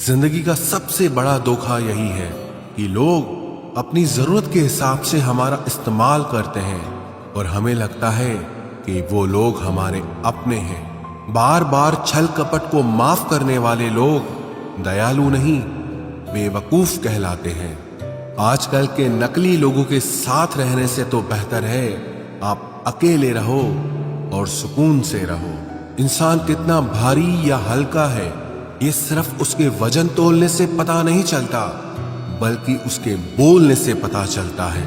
जिंदगी का सबसे बड़ा धोखा यही है कि लोग अपनी जरूरत के हिसाब से हमारा इस्तेमाल करते हैं और हमें लगता है कि वो लोग हमारे अपने हैं। बार बार छल कपट को माफ करने वाले लोग दयालु नहीं, बेवकूफ कहलाते हैं। आजकल के नकली लोगों के साथ रहने से तो बेहतर है आप अकेले रहो और सुकून से रहो। इंसान कितना भारी या हल्का है ये सिर्फ उसके वजन तोलने से पता नहीं चलता, बल्कि उसके बोलने से पता चलता है।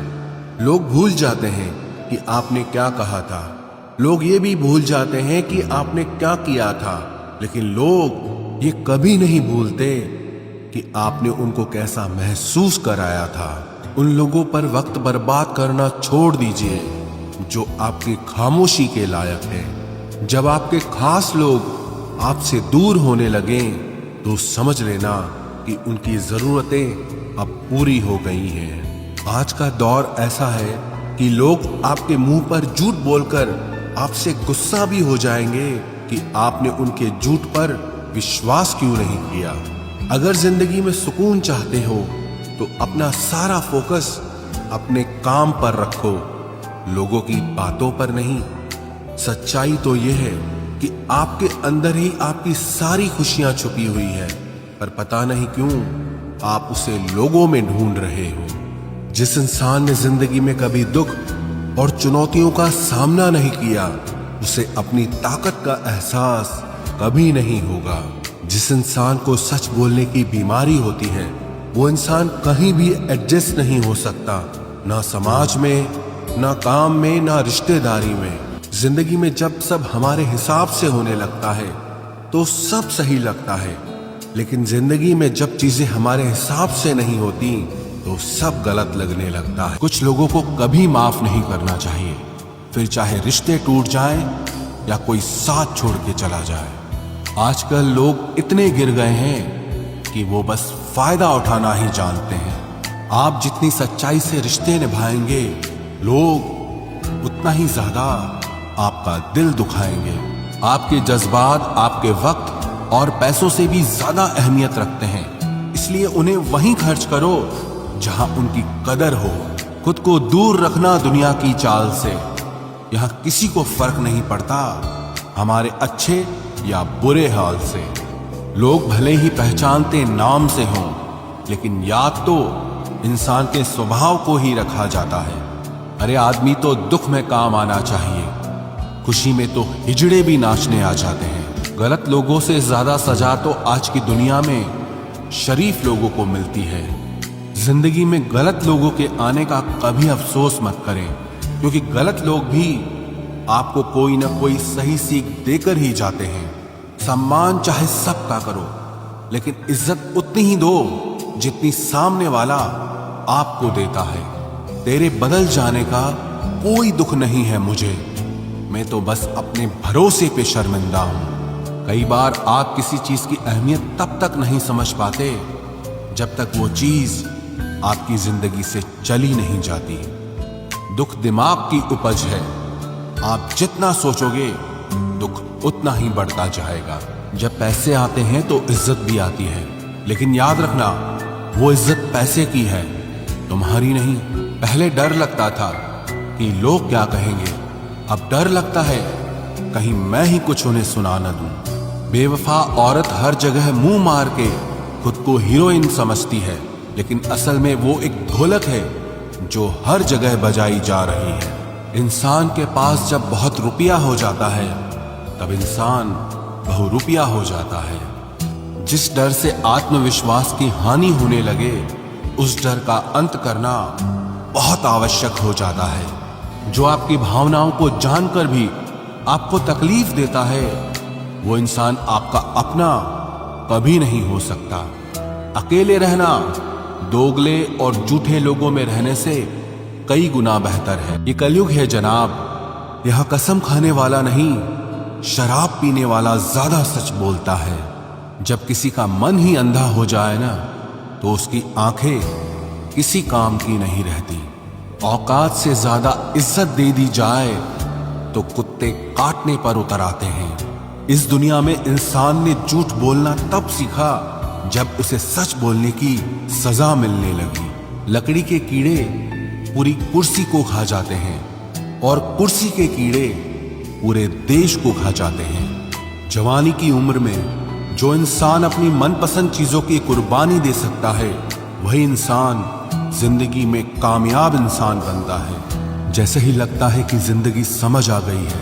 लोग भूल जाते हैं कि आपने क्या कहा था, लोग ये भी भूल जाते हैं कि आपने क्या किया था, लेकिन लोग ये कभी नहीं भूलते कि आपने उनको कैसा महसूस कराया था। उन लोगों पर वक्त बर्बाद करना छोड़ दीजिए जो आपकी खामोशी के लायक है। जब आपके खास लोग आपसे दूर होने लगे तो समझ लेना कि उनकी जरूरतें अब पूरी हो गई हैं। आज का दौर ऐसा है कि लोग आपके मुंह पर झूठ बोलकर आपसे गुस्सा भी हो जाएंगे कि आपने उनके झूठ पर विश्वास क्यों नहीं किया। अगर जिंदगी में सुकून चाहते हो तो अपना सारा फोकस अपने काम पर रखो, लोगों की बातों पर नहीं। सच्चाई तो यह है कि आपके अंदर ही आपकी सारी खुशियां छुपी हुई है, पर पता नहीं क्यों आप उसे लोगों में ढूंढ रहे हो। जिस इंसान ने जिंदगी में कभी दुख और चुनौतियों का सामना नहीं किया, उसे अपनी ताकत का एहसास कभी नहीं होगा। जिस इंसान को सच बोलने की बीमारी होती है, वो इंसान कहीं भी एडजस्ट नहीं हो सकता, ना समाज में, ना काम में, ना रिश्तेदारी में। जिंदगी में जब सब हमारे हिसाब से होने लगता है तो सब सही लगता है, लेकिन जिंदगी में जब चीजें हमारे हिसाब से नहीं होती तो सब गलत लगने लगता है। कुछ लोगों को कभी माफ नहीं करना चाहिए, फिर चाहे रिश्ते टूट जाएं या कोई साथ छोड़ के चला जाए। आजकल लोग इतने गिर गए हैं कि वो बस फायदा उठाना ही जानते हैं। आप जितनी सच्चाई से रिश्ते निभाएंगे, लोग उतना ही ज्यादा आपका दिल दुखाएंगे। आपके जज्बात आपके वक्त और पैसों से भी ज्यादा अहमियत रखते हैं, इसलिए उन्हें वहीं खर्च करो जहां उनकी कदर हो। खुद को दूर रखना दुनिया की चाल से। यहां किसी को फर्क नहीं पड़ता हमारे अच्छे या बुरे हाल से। लोग भले ही पहचानते नाम से हों, लेकिन याद तो इंसान के स्वभाव को ही रखा जाता है। अरे आदमी तो दुख में काम आना चाहिए, खुशी में तो हिजड़े भी नाचने आ जाते हैं। गलत लोगों से ज्यादा सजा तो आज की दुनिया में शरीफ लोगों को मिलती है। जिंदगी में गलत लोगों के आने का कभी अफसोस मत करें, क्योंकि गलत लोग भी आपको कोई ना कोई सही सीख देकर ही जाते हैं। सम्मान चाहे सबका करो, लेकिन इज्जत उतनी ही दो जितनी सामने वाला आपको देता है। तेरे बदल जाने का कोई दुख नहीं है मुझे, मैं तो बस अपने भरोसे पे शर्मिंदा हूं। कई बार आप किसी चीज की अहमियत तब तक नहीं समझ पाते जब तक वो चीज आपकी जिंदगी से चली नहीं जाती। दुख दिमाग की उपज है, आप जितना सोचोगे दुख उतना ही बढ़ता जाएगा। जब पैसे आते हैं तो इज्जत भी आती है, लेकिन याद रखना वो इज्जत पैसे की है, तुम्हारी नहीं। पहले डर लगता था कि लोग क्या कहेंगे, अब डर लगता है कहीं मैं ही कुछ उन्हें सुना न दूं। बेवफा औरत हर जगह मुंह मार के खुद को हीरोइन समझती है, लेकिन असल में वो एक ढोलक है जो हर जगह बजाई जा रही है। इंसान के पास जब बहुत रुपया हो जाता है तब इंसान बहुरुपया हो जाता है। जिस डर से आत्मविश्वास की हानि होने लगे, उस डर का अंत करना बहुत आवश्यक हो जाता है। जो आपकी भावनाओं को जानकर भी आपको तकलीफ देता है, वो इंसान आपका अपना कभी नहीं हो सकता। अकेले रहना दोगले और झूठे लोगों में रहने से कई गुना बेहतर है। ये कलयुग है जनाब, यह कसम खाने वाला नहीं, शराब पीने वाला ज्यादा सच बोलता है। जब किसी का मन ही अंधा हो जाए ना, तो उसकी आंखें किसी काम की नहीं रहती। औकात से ज्यादा इज्जत दे दी जाए तो कुत्ते काटने पर उतर आते हैं। इस दुनिया में इंसान ने झूठ बोलना तब सीखा जब उसे सच बोलने की सजा मिलने लगी। लकड़ी के कीड़े पूरी कुर्सी को खा जाते हैं और कुर्सी के कीड़े पूरे देश को खा जाते हैं। जवानी की उम्र में जो इंसान अपनी मनपसंद चीजों की कुर्बानी दे सकता है, वही इंसान जिंदगी में कामयाब इंसान बनता है। जैसे ही लगता है कि जिंदगी समझ आ गई है,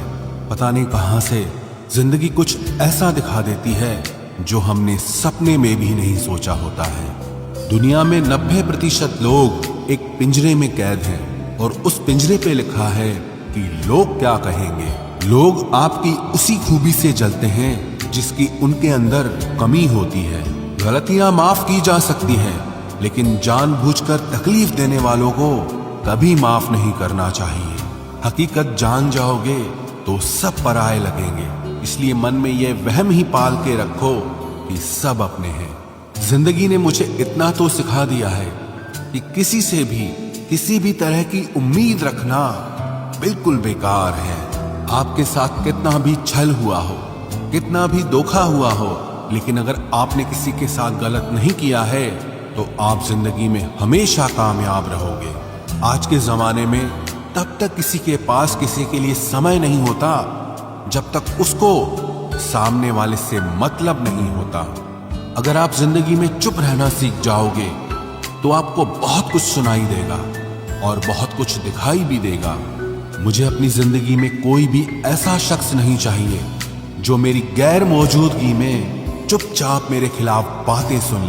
पता नहीं कहां से जिंदगी कुछ ऐसा दिखा देती है जो हमने सपने में भी नहीं सोचा होता है। दुनिया में 90% लोग एक पिंजरे में कैद हैं और उस पिंजरे पे लिखा है कि लोग क्या कहेंगे। लोग आपकी उसी खूबी से जलते हैं जिसकी उनके अंदर कमी होती है। गलतियां माफ की जा सकती हैं, लेकिन जानबूझकर तकलीफ देने वालों को कभी माफ नहीं करना चाहिए। हकीकत जान जाओगे तो सब पराये लगेंगे, इसलिए मन में यह वहम ही पाल के रखो कि सब अपने हैं। जिंदगी ने मुझे इतना तो सिखा दिया है कि किसी से भी किसी भी तरह की उम्मीद रखना बिल्कुल बेकार है। आपके साथ कितना भी छल हुआ हो, कितना भी धोखा हुआ हो, लेकिन अगर आपने किसी के साथ गलत नहीं किया है तो आप जिंदगी में हमेशा कामयाब रहोगे। आज के जमाने में तब तक किसी के पास किसी के लिए समय नहीं होता जब तक उसको सामने वाले से मतलब नहीं होता। अगर आप जिंदगी में चुप रहना सीख जाओगे तो आपको बहुत कुछ सुनाई देगा और बहुत कुछ दिखाई भी देगा। मुझे अपनी जिंदगी में कोई भी ऐसा शख्स नहीं चाहिए जो मेरी गैर मौजूदगी में चुपचाप मेरे खिलाफ बातें सुन ले।